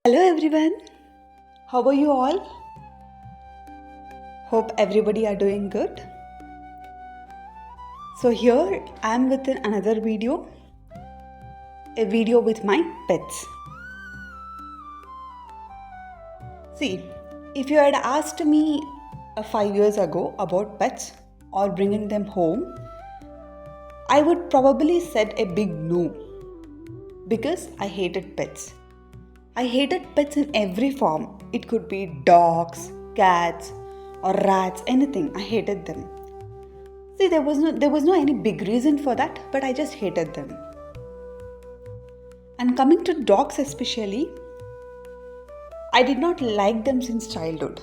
Hello everyone, how are you all? Hope everybody are doing good. So here I am with another video, a video with my pets. See, if you had asked me 5 years ago about pets or bringing them home, I would probably said a big no because I hated pets. I hated pets in every form. It could be dogs, cats, or rats, anything. I hated them. See, there was no any big reason for that, but I just hated them. And coming to dogs especially, I did not like them since childhood.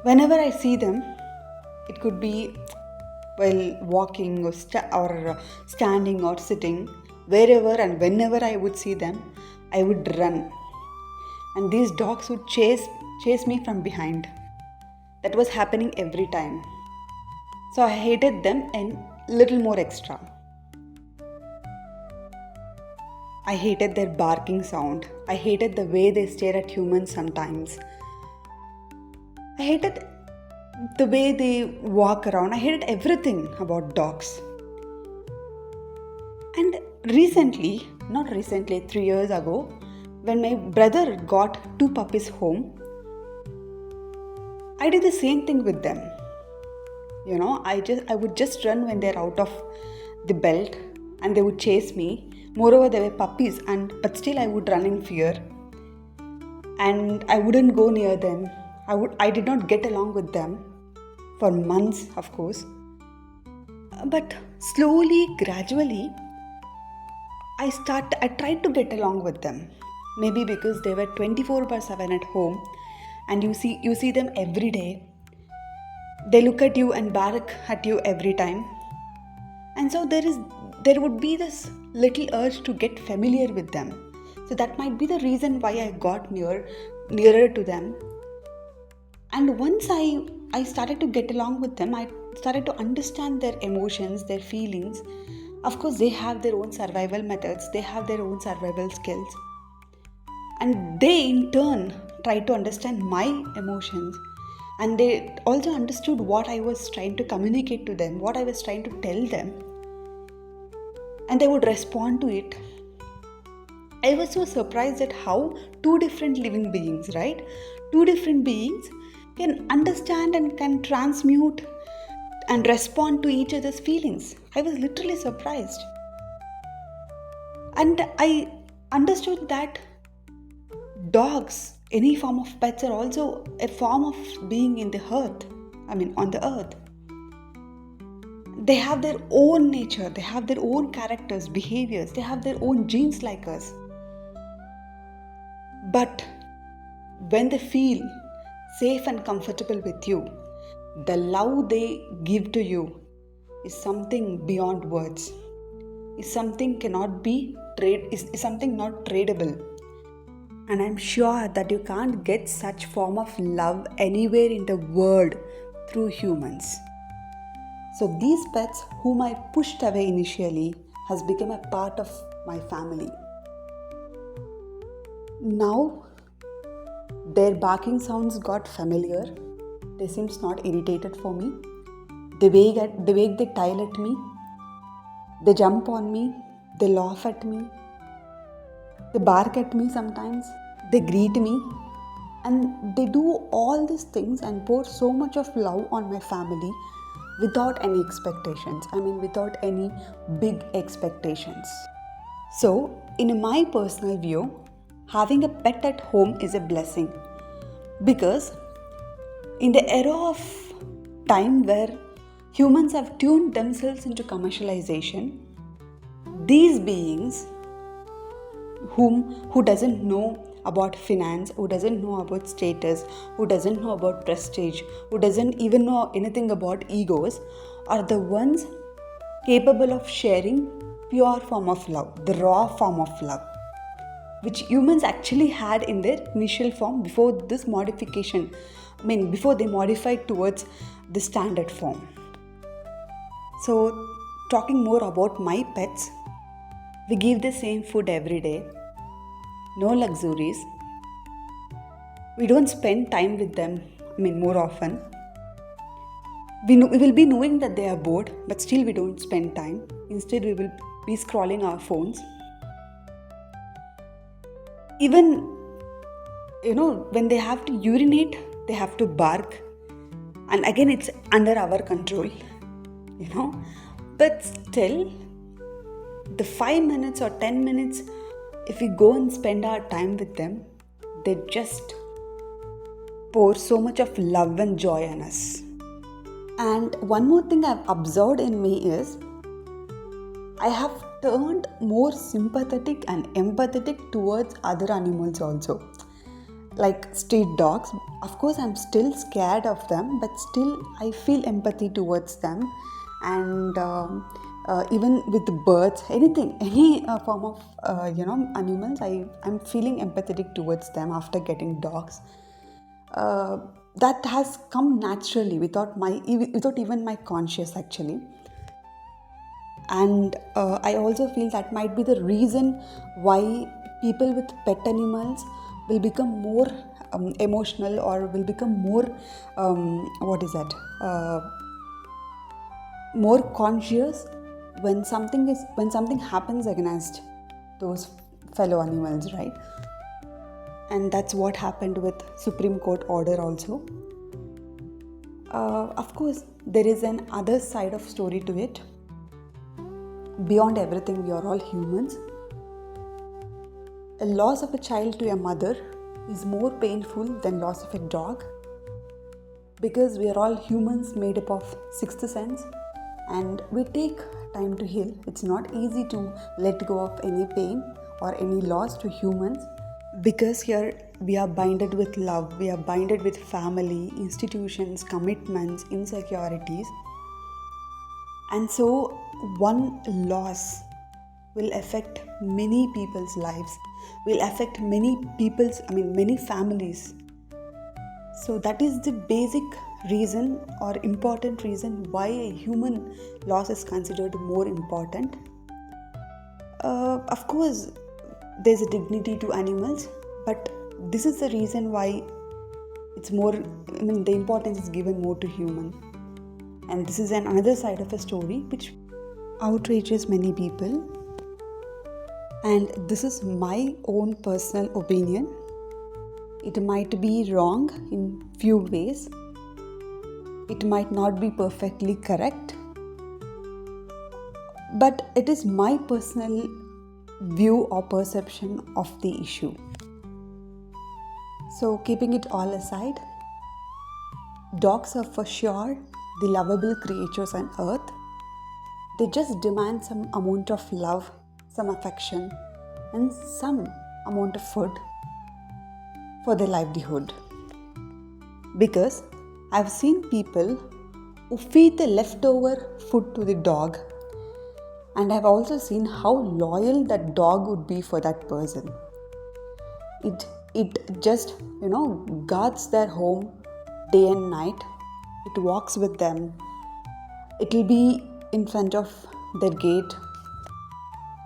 Whenever I see them, it could be while walking or standing or sitting, wherever and whenever I would see them, I would run. And these dogs would chase me from behind. That was happening every time. So I hated them and little more extra. I hated their barking sound. I hated the way they stare at humans sometimes. I hated the way they walk around. I hated everything about dogs. And not recently, 3 years ago, when my brother got 2 puppies home, I did the same thing with them. I would just run when they're out of the belt and they would chase me. Moreover, they were puppies, but still I would run in fear. And I wouldn't go near them. I did not get along with them for months, of course. But slowly, gradually, I tried to get along with them. Maybe because they were 24/7 at home and you see them every day. They look at you and bark at you every time. And so there would be this little urge to get familiar with them. So that might be the reason why I got nearer to them. And once I started to get along with them, I started to understand their emotions, their feelings. Of course, they have their own survival methods, they have their own survival skills. And they in turn tried to understand my emotions. And they also understood what I was trying to communicate to them, what I was trying to tell them. And they would respond to it. I was so surprised at how 2 different living beings, right? 2 different beings can understand and can transmute and respond to each other's feelings. I was literally surprised. And I understood that dogs, any form of pets, are also a form of being on the earth. They have their own nature, they have their own characters, behaviors, they have their own genes like us. But when they feel safe and comfortable with you, the love they give to you is something beyond words, is something is something not tradable. And I'm sure that you can't get such form of love anywhere in the world through humans. So these pets whom I pushed away initially has become a part of my family. Now their barking sounds got familiar. They seems not irritated for me. The way they tile at me, they jump on me, they laugh at me, they bark at me sometimes, they greet me, and they do all these things and pour so much of love on my family without any expectations. Without any big expectations. So, in my personal view, having a pet at home is a blessing because in the era of time where humans have tuned themselves into commercialization, these beings who doesn't know about finance, who doesn't know about status, who doesn't know about prestige, who doesn't even know anything about egos, are the ones capable of sharing pure form of love, the raw form of love, which humans actually had in their initial form before this modification. Before they modified towards the standard form. So, talking more about my pets, we give the same food every day. no luxuries. We don't spend time with them, more often. We will be knowing that they are bored, but still we don't spend time. Instead, we will be scrolling our phones. Even, when they have to urinate, they have to bark. And again, it's under our control, But still, the 5 minutes or 10 minutes, if we go and spend our time with them, they just pour so much of love and joy on us. And one more thing I've observed in me is, I have turned more sympathetic and empathetic towards other animals also. Like street dogs. Of course, I'm still scared of them, but still I feel empathy towards them. And even with birds, any form of animals, I'm feeling empathetic towards them after getting dogs. That has come naturally without even my conscious, actually. And I also feel that might be the reason why people with pet animals will become more emotional, or will become more more conscious when something happens against those fellow animals, right? And that's what happened with Supreme Court order also. Of course, there is an other side of story to it. Beyond everything, we are all humans. A loss of a child to a mother is more painful than loss of a dog, because we are all humans made up of sixth sense, and we take time to heal. It's not easy to let go of any pain or any loss to humans, because here we are binded with love, we are binded with family, institutions, commitments, insecurities. And so one loss will affect many people's lives, will affect many families. So that is the basic reason or important reason why a human loss is considered more important. Of course, there's a dignity to animals, but this is the reason why it's more, the importance is given more to human. And this is another side of a story which outrages many people. And this is my own personal opinion. It might be wrong in few ways. It might not be perfectly correct. But it is my personal view or perception of the issue. So, keeping it all aside, dogs are for sure the lovable creatures on earth. They just demand some amount of love, some affection, and some amount of food for their livelihood. Because I've seen people who feed the leftover food to the dog, and I've also seen how loyal that dog would be for that person. It just, guards their home day and night. It walks with them. It will be in front of their gate,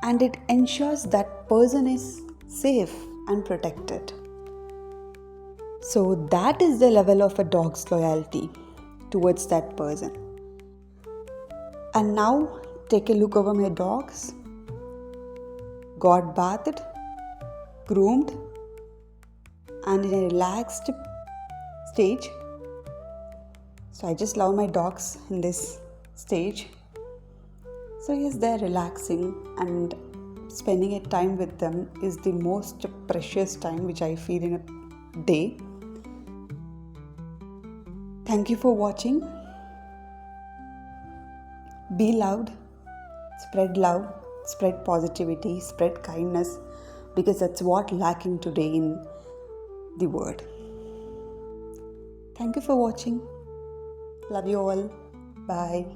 and it ensures that person is safe and protected. So that is the level of a dog's loyalty towards that person. And now take a look over my dogs. Got bathed, groomed, and in a relaxed stage. So I just love my dogs in this stage. So yes, they're relaxing, and spending a time with them is the most precious time which I feel in a day. Thank you for watching. Be loved, spread positivity, spread kindness, because that's what lacking today in the world. Thank you for watching. Love you all. Bye.